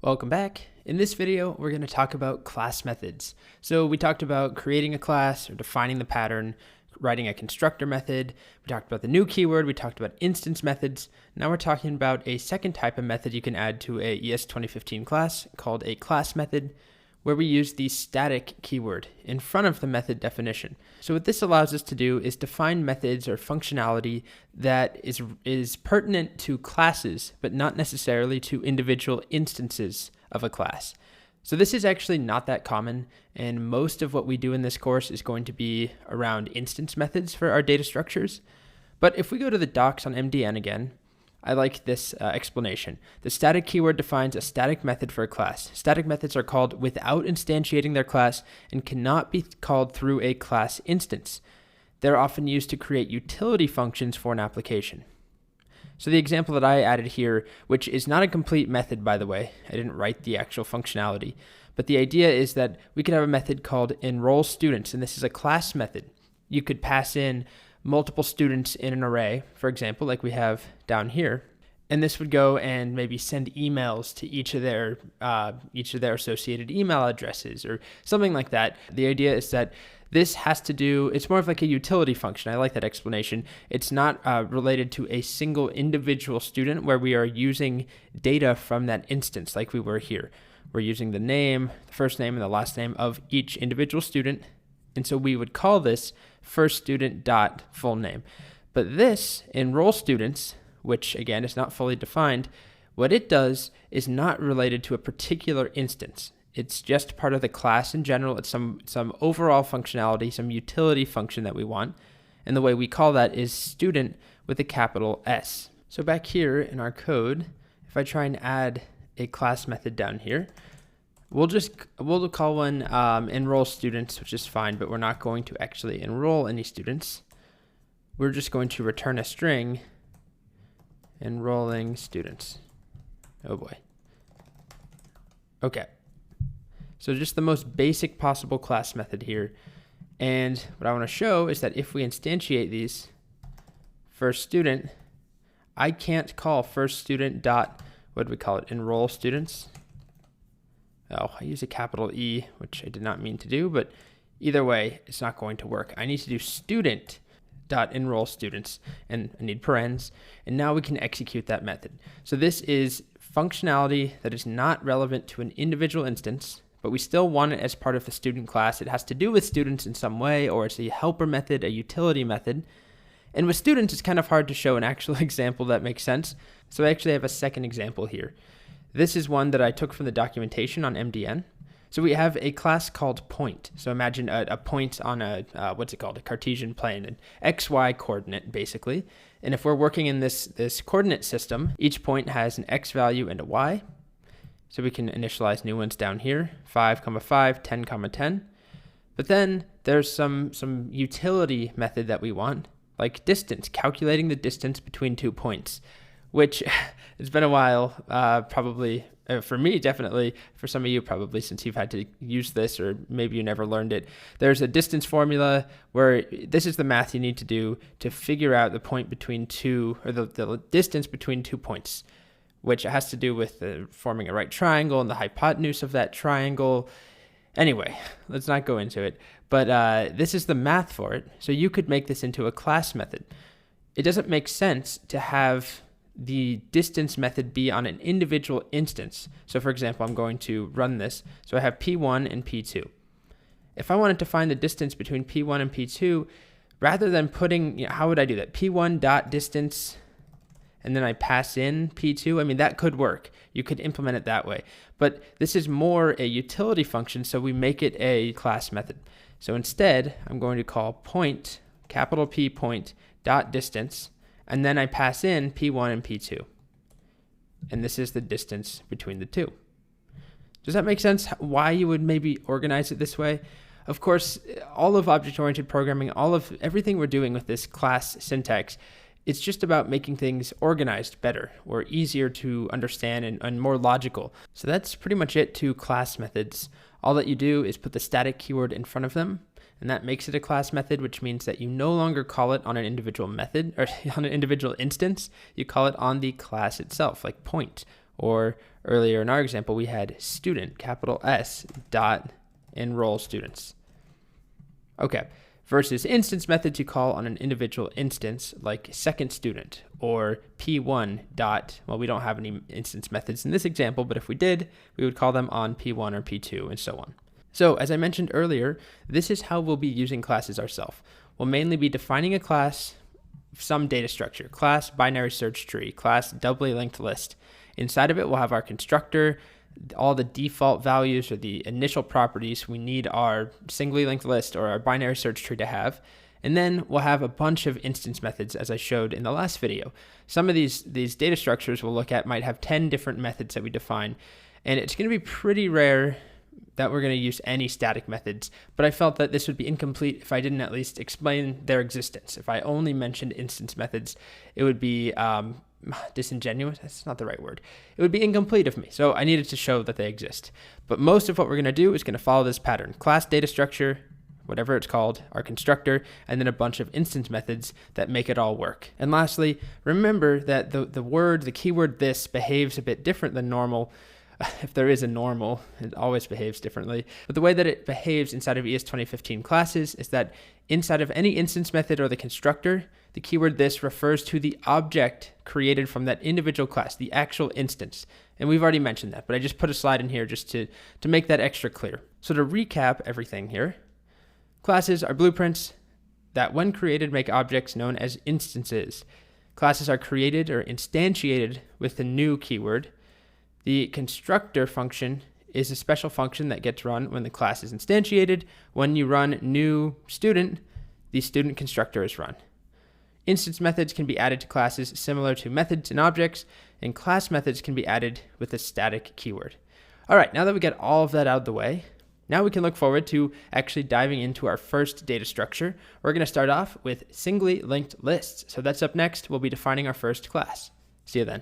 Welcome back. In this video, we're going to talk about class methods. So we talked about creating a class or defining the pattern, writing a constructor method. We talked about the new keyword. We talked about instance methods. Now we're talking about a second type of method you can add to a ES 2015 class called a class method, where we use the static keyword in front of the method definition. So what this allows us to do is define methods or functionality that is pertinent to classes, but not necessarily to individual instances of a class. So this is actually not that common, and most of what we do in this course is going to be around instance methods for our data structures. But if we go to the docs on MDN again, I like this explanation. The static keyword defines a static method for a class. Static methods are called without instantiating their class and cannot be called through a class instance. They're often used to create utility functions for an application. So the example that I added here, which is not a complete method, by the way, I didn't write the actual functionality, but the idea is that we could have a method called enroll students, and this is a class method. You could pass in multiple students in an array, for example, like we have down here. And this would go and maybe send emails to each of their associated email addresses or something like that. The idea is that this has to do, it's more of like a utility function. I like that explanation. It's not related to a single individual student where we are using data from that instance like we were here. We're using the name, the first name, and the last name of each individual student. And so we would call this first student dot full name. But this enroll students, which again is not fully defined, what it does is not related to a particular instance. It's just part of the class in general. It's some overall functionality, some utility function that we want. And the way we call that is student with a capital S. So back here in our code, if I try and add a class method down here, we'll call one enroll students, which is fine, but we're not going to actually enroll any students. We're just going to return a string, enrolling students. Oh boy. Okay. So just the most basic possible class method here. And what I want to show is that if we instantiate these first student, I can't call first student dot, what do we call it, enroll students. Oh, I use a capital E, which I did not mean to do, but either way, it's not going to work. I need to do student dot enroll students, and I need parens, and now we can execute that method. So this is functionality that is not relevant to an individual instance, but we still want it as part of the student class. It has to do with students in some way, or it's a helper method, a utility method. And with students, it's kind of hard to show an actual example that makes sense. So I actually have a second example here. This is one that I took from the documentation on MDN. So we have a class called point. So imagine a point on a Cartesian plane, an XY coordinate, basically. And if we're working in this coordinate system, each point has an X value and a Y. So we can initialize new ones down here, 5, 5, 10, 10. But then there's some utility method that we want, like distance, calculating the distance between 2 points, which it's been a while, probably for me, definitely for some of you, probably since you've had to use this, or maybe you never learned it. There's a distance formula where this is the math you need to do to figure out the point between two, or the distance between 2 points, which has to do with forming a right triangle and the hypotenuse of that triangle. Anyway, let's not go into it. But this is the math for it. So you could make this into a class method. It doesn't make sense to have the distance method be on an individual instance. So for example, I'm going to run this. So I have P1 and P2. If I wanted to find the distance between P1 and P2, rather than putting, how would I do that? P1 dot distance, and then I pass in P2. I mean, that could work. You could implement it that way. But this is more a utility function, so we make it a class method. So instead, I'm going to call point, capital P point, dot distance, and then I pass in P1 and P2. And this is the distance between the two. Does that make sense? Why you would maybe organize it this way? Of course, all of object-oriented programming, all of everything we're doing with this class syntax, it's just about making things organized better or easier to understand and more logical. So that's pretty much it to class methods. All that you do is put the static keyword in front of them, and that makes it a class method, which means that you no longer call it on an individual method or on an individual instance. You call it on the class itself, like point Or earlier in our example, we had student, capital S, dot enroll students. Okay, versus instance methods you call on an individual instance like second student or P1 dot, well, we don't have any instance methods in this example, but if we did, we would call them on P1 or P2 and so on. So as I mentioned earlier, this is how we'll be using classes ourselves. We'll mainly be defining a class, some data structure, class binary search tree, class doubly linked list. Inside of it, we'll have our constructor, all the default values or the initial properties we need our singly linked list or our binary search tree to have. And then we'll have a bunch of instance methods, as I showed in the last video. Some of these data structures we'll look at might have 10 different methods that we define. And it's going to be pretty rare that we're going to use any static methods, but I felt that this would be incomplete if I didn't at least explain their existence. If I only mentioned instance methods, it would be disingenuous. That's not the right word. It would be incomplete of me. So I needed to show that they exist. But most of what we're going to do is going to follow this pattern: class data structure, whatever it's called, our constructor, and then a bunch of instance methods that make it all work. And lastly, remember that the keyword this behaves a bit different than normal. If there is a normal, it always behaves differently. But the way that it behaves inside of ES 2015 classes is that inside of any instance method or the constructor, the keyword this refers to the object created from that individual class, the actual instance. And we've already mentioned that, but I just put a slide in here just to make that extra clear. So to recap everything here, classes are blueprints that when created make objects known as instances. Classes are created or instantiated with the new keyword. The constructor function is a special function that gets run when the class is instantiated. When you run new student, the student constructor is run. Instance methods can be added to classes similar to methods and objects, and class methods can be added with a static keyword. All right, now that we get all of that out of the way, now we can look forward to actually diving into our first data structure. We're going to start off with singly linked lists. So that's up next. We'll be defining our first class. See you then.